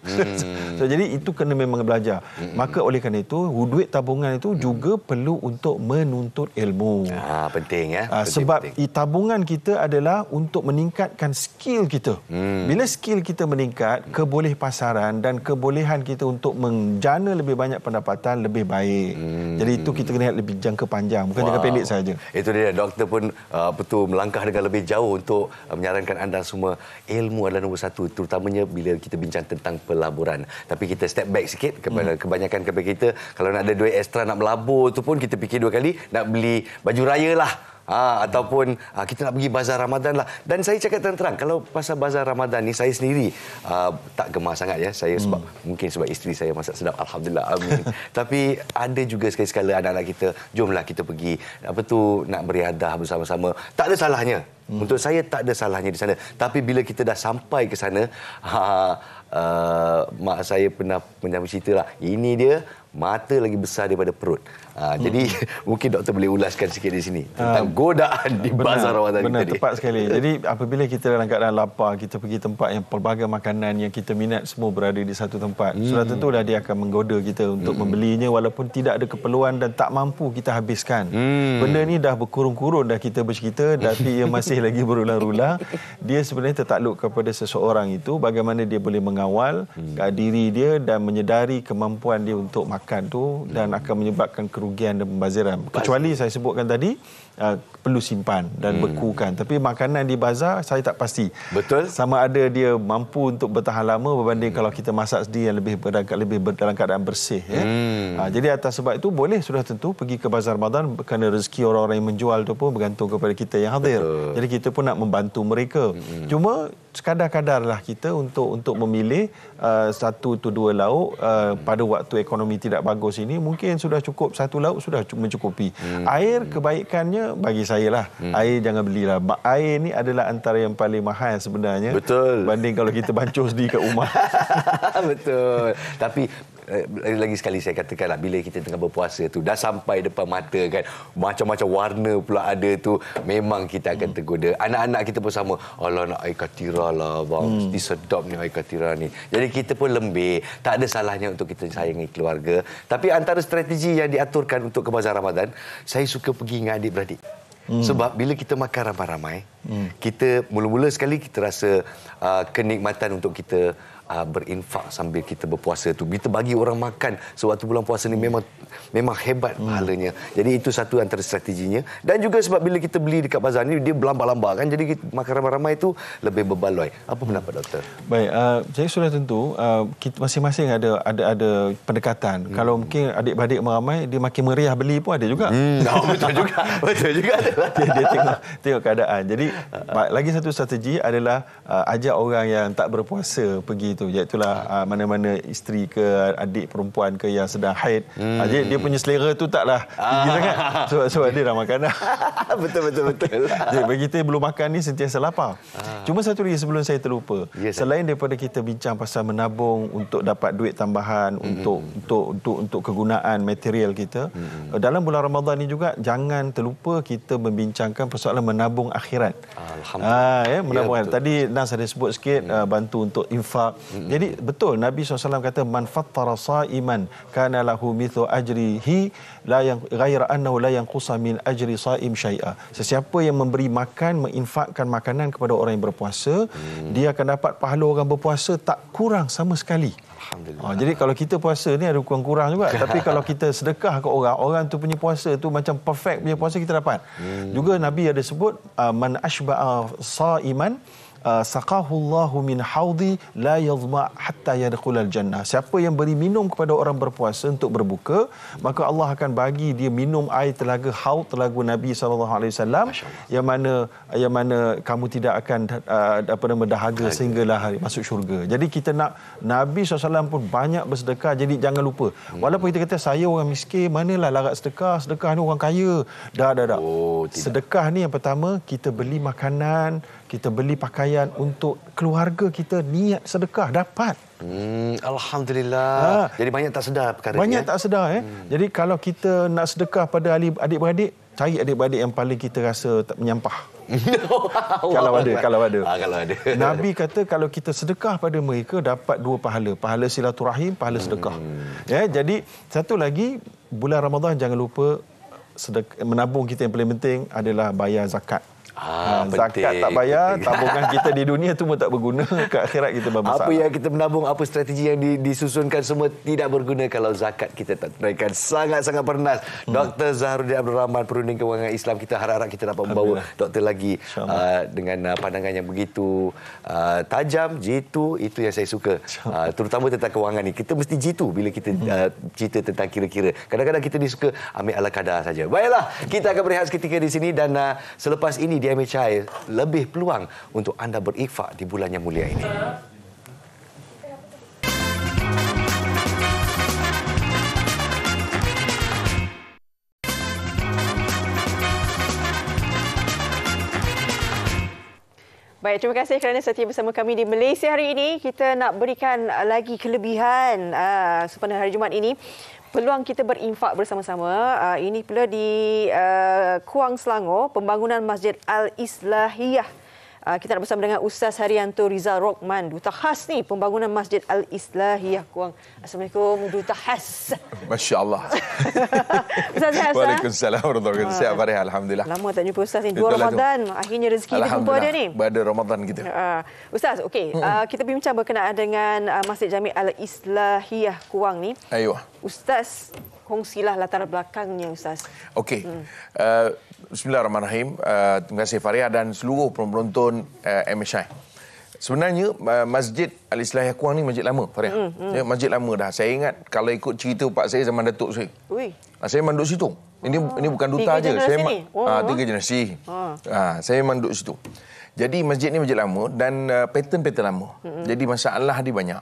Jadi itu kena memang belajar. Maka oleh kerana itu, duit tabungan itu juga perlu untuk menuntut ilmu. Penting ya. Sebab tabungan kita adalah untuk meningkatkan skill kita. Bila skill kita meningkat, kebolehpasaran dan kebolehan kita untuk menjana lebih banyak pendapatan lebih baik. Jadi itu kita kena lihat lebih jangka panjang, bukan jangka pendek saja. Itu dia, doktor pun betul melangkah dengan lebih jauh untuk menyarankan anda semua. Ilmu adalah nombor satu, terutamanya bila kita bincang tentang pelaburan. Tapi kita step back sikit kepada kebanyakan kepada kita, kalau nak ada duit ekstra nak melabur tu pun kita fikir 2 kali, nak beli baju raya lah. Ataupun kita nak pergi bazar Ramadan lah. Dan saya cakap terang-terang, kalau pasal bazar Ramadan ni saya sendiri tak gemar sangat ya. Saya mungkin sebab isteri saya masak sedap, alhamdulillah, amin. Tapi ada juga sekali-sekala anak-anak kita, jomlah kita pergi nak beriadah bersama-sama. Tak ada salahnya. Untuk saya tak ada salahnya di sana. Tapi bila kita dah sampai ke sana, mak saya pernah cerita lah, ini dia mata lagi besar daripada perut. Jadi mungkin doktor boleh ulaskan sikit di sini tentang godaan di bazar Ramadan tadi. Benar, tepat sekali. Jadi apabila kita dalam keadaan lapar, kita pergi tempat yang pelbagai makanan yang kita minat semua berada di satu tempat. Sudah tentulah dia akan menggoda kita untuk membelinya walaupun tidak ada keperluan dan tak mampu kita habiskan. Benda ni dah berkurun-kurun dah kita bercerita, tapi ia masih lagi berulang-ulang. Dia sebenarnya tertakluk kepada seseorang itu, bagaimana dia boleh mengawal diri dia dan menyedari kemampuan dia untuk makan tu dan akan menyebabkan kerugian dan pembaziran. Kecuali saya sebutkan tadi perlu simpan dan bekukan. Tapi makanan di bazar saya tak pasti. Betul. Sama ada dia mampu untuk bertahan lama berbanding kalau kita masak sendiri yang lebih dalam keadaan bersih. Jadi atas sebab itu boleh sudah tentu pergi ke bazar Ramadan kerana rezeki orang-orang yang menjual tu pun bergantung kepada kita yang hadir. Betul. Jadi kita pun nak membantu mereka. Cuma sekadar-kadarlah kita untuk memilih satu atau dua lauk pada waktu ekonomi tidak bagus ini, mungkin sudah cukup satu lauk sudah mencukupi. Air kebaikannya sebenarnya bagi saya lah, air jangan belilah. Air ni adalah antara yang paling mahal sebenarnya. Betul. Banding kalau kita bancuh sendiri kat rumah. Betul. Tapi lagi sekali saya katakanlah, bila kita tengah berpuasa tu dah sampai depan mata kan, macam-macam warna pula ada tu, memang kita akan tergoda. Anak-anak kita pun sama, alah nak air katira lah bang, mesti sedap ni air katira ni. Jadi kita pun lembik, tak ada salahnya untuk kita sayangi keluarga. Tapi antara strategi yang diaturkan untuk kebazar Ramadan, saya suka pergi dengan adik-beradik. Sebab bila kita makan ramai-ramai, kita mula-mula sekali kita rasa kenikmatan untuk kita berinfak sambil kita berpuasa tu. Kita bagi orang makan sewaktu bulan puasa ni memang hebat pahalanya. Jadi itu satu antara strateginya. Dan juga sebab bila kita beli dekat bazar ni, dia berlambak-lambak kan, jadi kita makan ramai-ramai tu lebih berbaloi. Apa pendapat doktor? Baik, saya sudah tentu kita masing-masing ada pendekatan. Kalau mungkin adik-beradik meramai, dia makin meriah beli pun ada juga. Betul juga. Betul juga. Dia tengok keadaan. Jadi lagi satu strategi adalah ajak orang yang tak berpuasa pergi tu, iaitulah mana-mana isteri ke adik perempuan ke yang sedang haid. Jadi dia punya selera tu taklah tinggi sangat sebab dia dah makan dah. Betul. Jadi bagi kita belum makan ni sentiasa lapar. Cuma satu lagi sebelum saya terlupa, selain daripada kita bincang pasal menabung untuk dapat duit tambahan untuk kegunaan material kita, dalam bulan Ramadan ni juga jangan terlupa kita membincangkan persoalan menabung akhirat. Alhamdulillah. Menabung akhirat. Tadi Nas ada sebut sikit bantu untuk infak. Jadi betul Nabi SAW kata man fattara saiman kana lahu mithlu ajrihi la yang ghaira annahu la yanqusa min ajri saim syai'a. Sesiapa yang memberi makan, menginfakkan makanan kepada orang yang berpuasa, dia akan dapat pahala orang berpuasa tak kurang sama sekali. Jadi kalau kita puasa ni ada kurang-kurang juga. Tapi kalau kita sedekah ke orang tu punya puasa tu macam perfect punya puasa kita dapat. Juga Nabi ada sebut man ashba'a saiman saqahullahu min haudi la yadhma hatta yadkhulal jannah. Siapa yang beri minum kepada orang berpuasa untuk berbuka, maka Allah akan bagi dia minum air telaga haud, telaga Nabi SAW, yang mana kamu tidak akan dahaga sehinggalah hari masuk syurga. Jadi kita nak Nabi SAW pun banyak bersedekah. Jadi jangan lupa, walaupun kita kata saya orang miskin, manalah larat sedekah ni orang kaya. Dah. Sedekah ni yang pertama, kita beli makanan, kita beli pakaian untuk keluarga kita, niat sedekah dapat. Alhamdulillah. Jadi banyak tak sedar perkara ni. Tak sedar. Jadi kalau kita nak sedekah pada adik-beradik, cari adik-beradik yang paling kita rasa tak menyampah. Kalau ada. Nabi kata kalau kita sedekah pada mereka dapat 2 pahala. Pahala silaturahim, pahala sedekah. Jadi satu lagi, bulan Ramadan jangan lupa menabung kita yang paling penting adalah bayar zakat. Zakat tak bayar, tabungan kita di dunia tu pun tak berguna, ke akhirat kita bermasalah. Apa yang kita menabung, apa strategi yang disusunkan, semua tidak berguna kalau zakat kita tak tunaikan. Sangat-sangat bernas. Dr. Zahrudin Abdul Rahman, perunding kewangan Islam, kita harap-harap kita dapat membawa doktor lagi dengan pandangan yang begitu tajam, jitu. Itu yang saya suka, terutama tentang kewangan ni. Kita mesti jitu bila kita cerita tentang kira-kira. Kadang-kadang kita disuka ambil ala kadar saja. Baiklah, kita akan berehat seketika di sini, dan selepas ini di MHI lebih peluang untuk anda berinfak di bulan yang mulia ini. Baik, terima kasih kerana setia bersama kami di Malaysia hari ini. Kita nak berikan lagi kelebihan sepanjang hari Jumaat ini. Peluang kita berinfak bersama-sama. Ini pula di Kuang Selangor, pembangunan Masjid Al-Islahiyah. Kita nak bersama dengan Ustaz Haryanto Rizal Rokman, Duta Khas ni pembangunan Masjid Al-Islahiyah Kuang. Assalamualaikum Duta Khas. Masya-Allah. Ustaz Khas. Waalaikumsalam warahmatullahi wabarakatuh. Sihat Farih, alhamdulillah. Lama tak jumpa Ustaz ni. 2 Ramadan akhirnya rezeki kita jumpa dia ni. Pada Ramadan kita. Ustaz, okey, kita bincang berkenaan dengan Masjid Jami' Al-Islahiyah Kuang ni. Ayuh. Ustaz, kongsilah latar belakangnya Ustaz. Okey. Bismillahirrahmanirrahim. Terima kasih Faria dan seluruh penonton MHI. Sebenarnya Masjid Al-Islahiyah Kuang ni masjid lama, Faria. Masjid lama dah. Saya ingat kalau ikut cerita pak saya zaman datuk saya. Saya memang duduk situ. Ini bukan duta aja. Saya 3 generasi. Saya memang duduk situ. Jadi masjid ni masjid lama dan pattern lama. Jadi masalah dia banyak.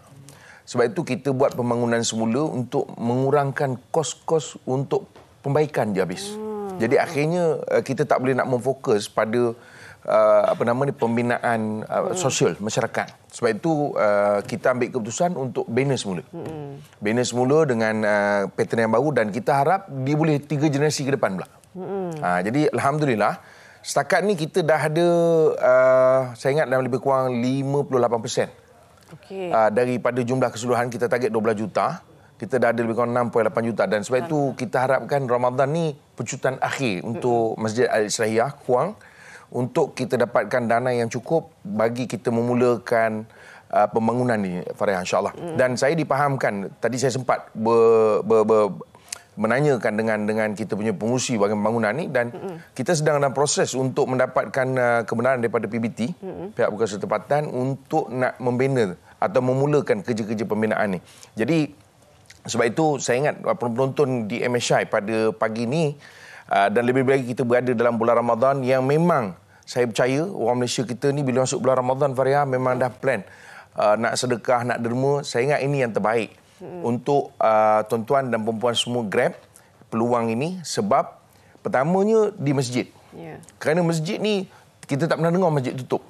Sebab itu kita buat pembangunan semula untuk mengurangkan kos-kos untuk pembaikan dia habis. Jadi akhirnya kita tak boleh nak memfokus pada pembinaan sosial masyarakat. Sebab itu kita ambil keputusan untuk bina semula. Bina semula dengan pattern yang baru dan kita harap dia boleh 3 generasi ke depan pula. Jadi alhamdulillah setakat ni kita dah ada saya ingat dalam lebih kurang 58%. Daripada jumlah keseluruhan kita target 12 juta. Kita dah ada lebih kurang 6.8 juta dan sebab itu kita harapkan Ramadan ni pecutan akhir untuk Masjid Al-Islahiyah Kuang untuk kita dapatkan dana yang cukup bagi kita memulakan pembangunan ni, Farah, insya-Allah. Dan saya dipahamkan, tadi saya sempat menanyakan dengan kita punya pengurusi bahagian pembangunan ni dan kita sedang dalam proses untuk mendapatkan kebenaran daripada PBT, pihak berkuasa tempatan, untuk nak membina atau memulakan kerja-kerja pembinaan ni. Jadi sebab itu saya ingat penonton di MSI pada pagi ni dan lebih lagi kita berada dalam bulan Ramadan yang memang saya percaya orang Malaysia kita ni bila masuk bulan Ramadan, Faria, memang dah plan nak sedekah, nak derma. Saya ingat ini yang terbaik untuk tuan-tuan dan perempuan semua grab peluang ini sebab pertamanya di masjid. Kerana masjid ni kita tak pernah dengar masjid tutup.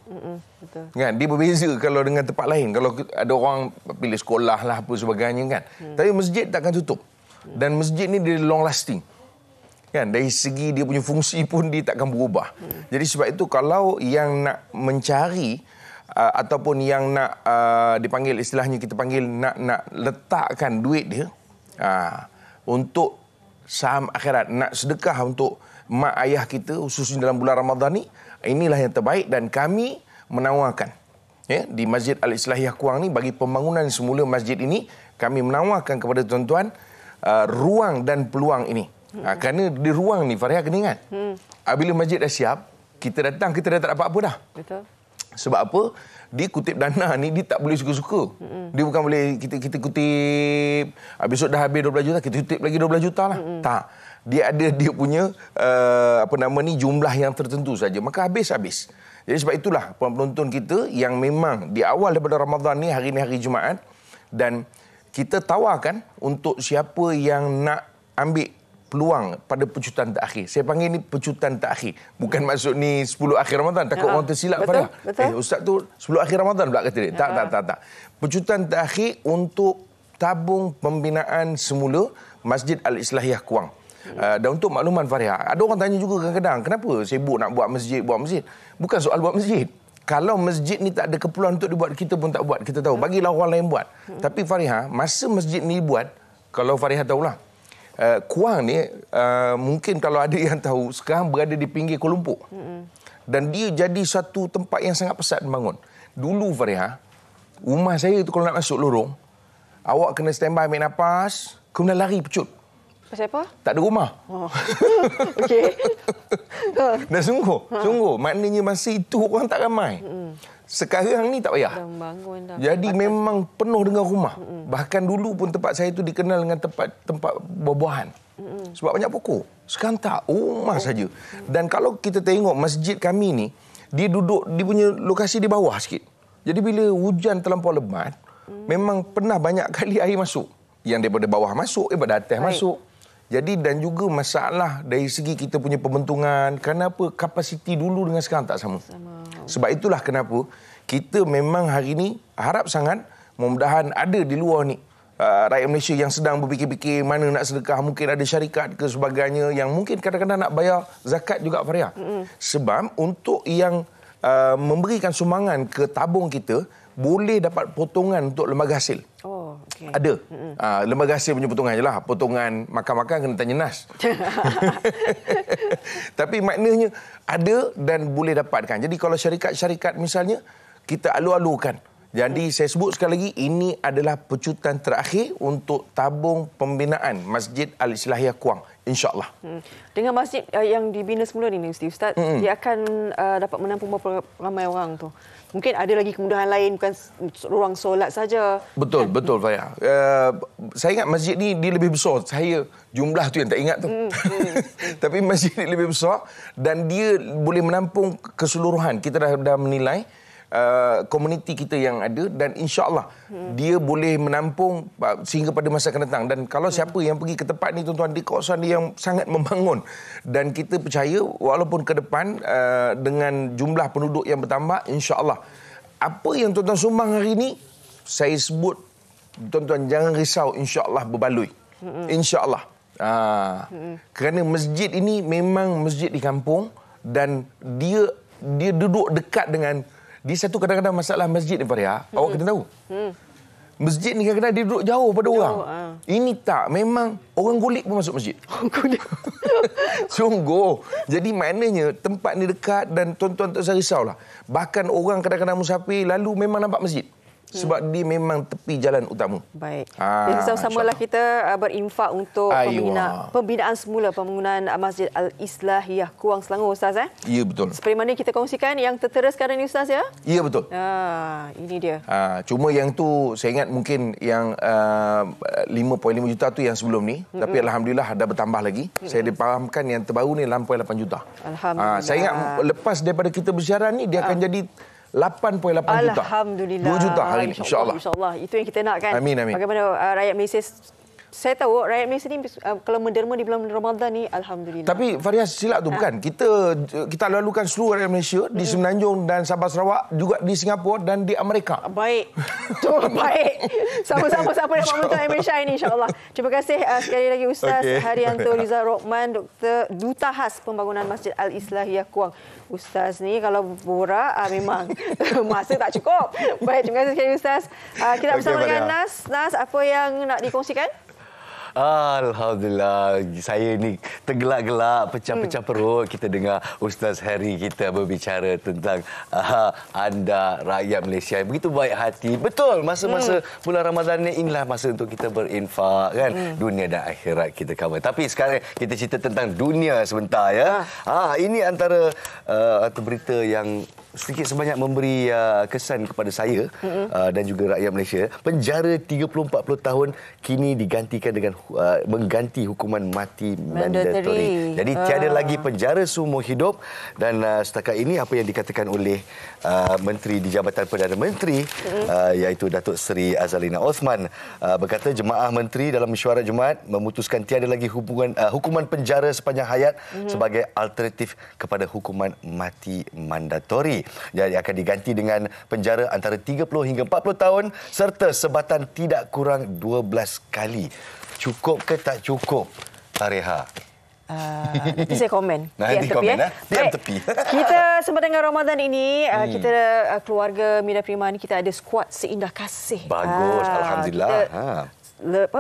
Betul. Kan? Dia berbeza kalau dengan tempat lain. Kalau ada orang pilih sekolah lah apa sebagainya kan. Tapi masjid takkan tutup. Dan masjid ni dia long lasting. Kan? Dari segi dia punya fungsi pun dia takkan berubah. Jadi sebab itu kalau yang nak mencari ataupun yang nak dipanggil istilahnya kita panggil nak letakkan duit dia untuk saham akhirat, nak sedekah untuk mak ayah kita khususnya dalam bulan Ramadan ni, inilah yang terbaik dan kami menawarkan di Masjid Al-Islahiyah Kuang ni bagi pembangunan semula masjid ini kami menawarkan kepada tuan-tuan ruang dan peluang ini. Kerana di ruang ni Faria kena ingat. Bila masjid dah siap, kita datang kita dah tak dapat apa dah. Betul. Sebab apa? Dia kutip dana ni dia tak boleh suka-suka. Dia bukan boleh kita kutip besok dah habis 12 juta kita kutip lagi 12 juta lah. Tak. Dia ada dia punya jumlah yang tertentu saja. Maka habis. Jadi sebab itulah penonton kita yang memang di awal daripada Ramadan ni hari Jumaat dan kita tawarkan untuk siapa yang nak ambil peluang pada pecutan terakhir. Saya panggil ni pecutan terakhir. Bukan maksud ni 10 akhir Ramadan. Takut orang tersilap pada. Ustaz tu 10 akhir Ramadan pula kata dia. Tak. Pecutan terakhir untuk tabung pembinaan semula Masjid Al-Islahiyah Kuang. Dan untuk makluman Faria, ada orang tanya juga kadang-kadang, kenapa sibuk nak buat masjid? Bukan soal buat masjid. Kalau masjid ni tak ada keperluan untuk dibuat, kita pun tak buat. Kita tahu, bagilah orang lain buat. Tapi Faria, masa masjid ni buat, kalau Faria tahulah, Kuang ni mungkin kalau ada yang tahu sekarang berada di pinggir Kuala Lumpur. Dan dia jadi satu tempat yang sangat pesat membangun. Dulu Faria, rumah saya tu kalau nak masuk lorong, awak kena standby ambil nafas, kemudian lari pecut. Pasal apa? Tak ada rumah. Okey. Dan sungguh. Maknanya masa itu orang tak ramai. Sekarang ni tak payah. Jadi memang penuh dengan rumah. Bahkan dulu pun tempat saya itu dikenal dengan tempat buah-buahan. Sebab banyak pokok. Sekarang tak, rumah saja. Dan kalau kita tengok masjid kami ni, dia duduk, dia punya lokasi di bawah sikit. Jadi bila hujan terlampau lebat, memang pernah banyak kali air masuk. Yang daripada bawah masuk, daripada atas masuk. Jadi dan juga masalah dari segi kita punya pembentungan. Kenapa kapasiti dulu dengan sekarang tak sama? Sebab itulah kenapa kita memang hari ini harap sangat mudah-mudahan ada di luar ni rakyat Malaysia yang sedang berfikir-fikir mana nak sedekah. Mungkin ada syarikat ke sebagainya yang mungkin kadang-kadang nak bayar zakat juga Faria. Sebab untuk yang memberikan sumbangan ke tabung kita boleh dapat potongan untuk lembaga hasil. Ada. Lembaga hasil punya potongan je lah. Potongan makan-makan kena tanya Nas. Tapi maknanya ada dan boleh dapatkan. Jadi kalau syarikat-syarikat misalnya, kita alu-alukan. Jadi saya sebut sekali lagi, ini adalah pecutan terakhir untuk tabung pembinaan Masjid Al-Islahiyah Kuang. InsyaAllah. Dengan masjid yang dibina semula ni Ustaz, dia akan dapat menampung berapa ramai orang tu? Mungkin ada lagi kemudahan lain, bukan ruang solat saja. Betul Faya. Saya ingat masjid ni dia lebih besar. Saya jumlah tu yang tak ingat tu. Tapi masjid ni lebih besar dan dia boleh menampung keseluruhan. Kita dah menilai komuniti kita yang ada dan insya-Allah dia boleh menampung sehingga pada masa akan datang. Dan kalau siapa yang pergi ke tempat ni tuan-tuan, di kawasan dia yang sangat membangun, dan kita percaya walaupun ke depan dengan jumlah penduduk yang bertambah, insya-Allah apa yang tuan-tuan sumbang hari ini, saya sebut tuan-tuan jangan risau, insya-Allah berbaloi. Insya-Allah. Kerana masjid ini memang masjid di kampung dan dia duduk dekat dengan, di satu kadang-kadang masalah masjid ni Faria, awak kena tahu. Masjid ni kadang-kadang dia duduk jauh pada orang. Ini tak, memang orang Gulik pun masuk masjid. Sungguh. Jadi maknanya tempat ni dekat dan tuan-tuan tak usah risaulah. Bahkan orang kadang-kadang musafir lalu memang nampak masjid. Sebab dia memang tepi jalan utama. Baik. Jadi sama-samalah kita berinfak untuk pembinaan semula pembangunan Masjid Al-Islahiyah Kuang Selangor, Ustaz. Ya, betul. Seperti mana kita kongsikan yang tertera sekarang ni, Ustaz, ya? Ya, betul. Ini dia. Cuma yang tu saya ingat mungkin yang 5.5 juta tu yang sebelum ni. Tapi Alhamdulillah ada bertambah lagi. Saya dipahamkan yang terbaru ni 8.8 juta. Alhamdulillah. Saya ingat lepas daripada kita bersiaran ni, dia akan jadi 8.8 juta. Alhamdulillah. 2 juta hari ini, insya-Allah. Insya-Allah. Itu yang kita nakkan. Amin, amin. Bagaimana rakyat Malaysia, saya tahu rakyat Malaysia ni kalau menderma di bulan Ramadan ni, alhamdulillah. Tapi Faria, silap tu bukan. Kita lalukan seluruh rakyat Malaysia di Semenanjung dan Sabah Sarawak, juga di Singapura dan di Amerika. Baik. Baik. Sama-sama siapa yang membantu Malaysia ini, insya-Allah. Terima kasih sekali lagi Ustaz Haryanto Rizal Rohman, Doktor Duta Khas Pembangunan Masjid Al-Islahiyah Kuang. Ustaz ni kalau borak memang masa tak cukup. Baik, terima kasih sekali Ustaz. Kita bersama dengan Nas. Nas, apa yang nak dikongsikan? Alhamdulillah, saya ni tergelak-gelak, pecah-pecah perut kita dengar Ustaz Harry kita berbicara tentang anda rakyat Malaysia yang begitu baik hati. Betul, masa-masa bulan Ramadan ni inilah masa untuk kita berinfak kan, dunia dan akhirat kita cover. Tapi sekarang kita cerita tentang dunia sebentar ya. Ini antara berita yang sedikit sebanyak memberi kesan kepada saya dan juga rakyat Malaysia. Penjara 30-40 tahun kini digantikan dengan mengganti hukuman mati mandatory. Jadi tiada lagi penjara seumur hidup. Dan setakat ini apa yang dikatakan oleh Menteri di Jabatan Perdana Menteri iaitu Datuk Seri Azalina Othman berkata jemaah menteri dalam mesyuarat Jumaat memutuskan tiada lagi hukuman penjara sepanjang hayat sebagai alternatif kepada hukuman mati mandatori. Jadi akan diganti dengan penjara antara 30 hingga 40 tahun serta sebatan tidak kurang 12 kali. Cukup ke tak cukup, Fareha? Nanti saya komen. Nanti komen. Diam tepi. Kita sempena dengan Ramadan ini, kita keluarga Mira Prima ni kita ada skuad Seindah Kasih. Bagus, Alhamdulillah.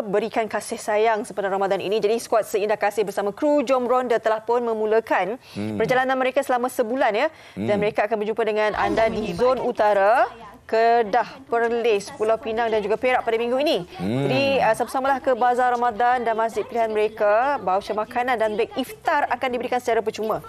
Berikan kasih sayang sempena Ramadan ini. Jadi skuad Seindah Kasih bersama kru Jom Ronda telah pun memulakan perjalanan mereka selama sebulan ya. Dan mereka akan berjumpa dengan anda di zon utara, Kedah, Perlis, Pulau Pinang dan juga Perak pada minggu ini. Jadi sama-samalah ke bazar Ramadan dan masjid pilihan mereka. Voucher makanan dan beg iftar akan diberikan secara percuma.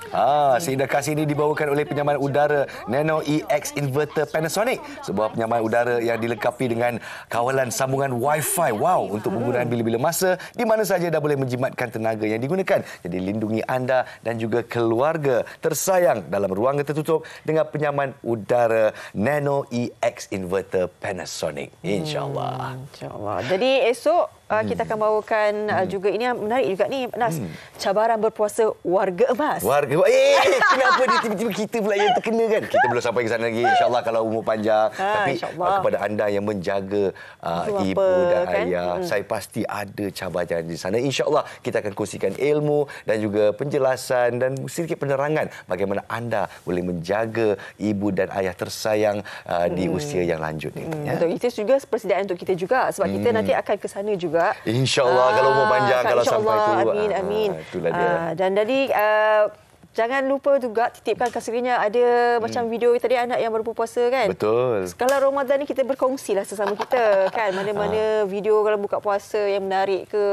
Seindah Kasih ini dibawakan oleh penyaman udara Nano EX Inverter Panasonic. Sebuah penyaman udara yang dilengkapi dengan kawalan sambungan Wi-Fi. Wow, untuk penggunaan bila-bila masa di mana saja dah boleh menjimatkan tenaga yang digunakan. Jadi lindungi anda dan juga keluarga tersayang dalam ruangan tertutup dengan penyaman udara Nano EX Inverter Panasonic, insya-Allah. Insya-Allah. Jadi esok kita akan bawakan juga ini yang menarik juga ni, Nas. Cabaran berpuasa warga emas. Kenapa dia tiba-tiba kita pula yang terkena kan? Kita belum sampai ke sana lagi, insya-Allah kalau umur panjang. Tapi kepada anda yang menjaga ibu dan ayah, saya pasti ada cabaran di sana. Insya-Allah kita akan kongsikan ilmu dan juga penjelasan dan sedikit penerangan bagaimana anda boleh menjaga ibu dan ayah tersayang di usia yang lanjut ni. Betul. Itu juga persediaan untuk kita juga sebab kita nanti akan ke sana juga. InsyaAllah kalau umur panjang, kalau sampai tu. Amin, amin. Itulah dia. Dan jadi jangan lupa juga titipkan sekiranya ada macam video tadi anak yang baru berpuasa kan. Betul. Kalau Ramadan ni kita berkongsilah sesama kita kan. Mana-mana video kalau buka puasa yang menarik ke.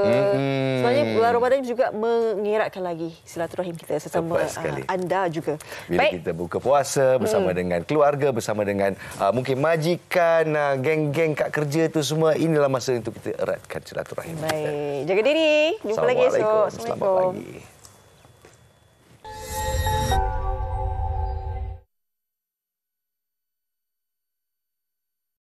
Sebenarnya bulan Ramadan juga mengeratkan lagi silaturahim kita sesama anda juga. Bila kita buka puasa bersama dengan keluarga, bersama dengan mungkin majikan, geng-geng kat kerja tu semua, inilah masa untuk kita eratkan silaturahim. Baik. Jaga diri. Jumpa lagi esok. Assalamualaikum. Selamat pagi.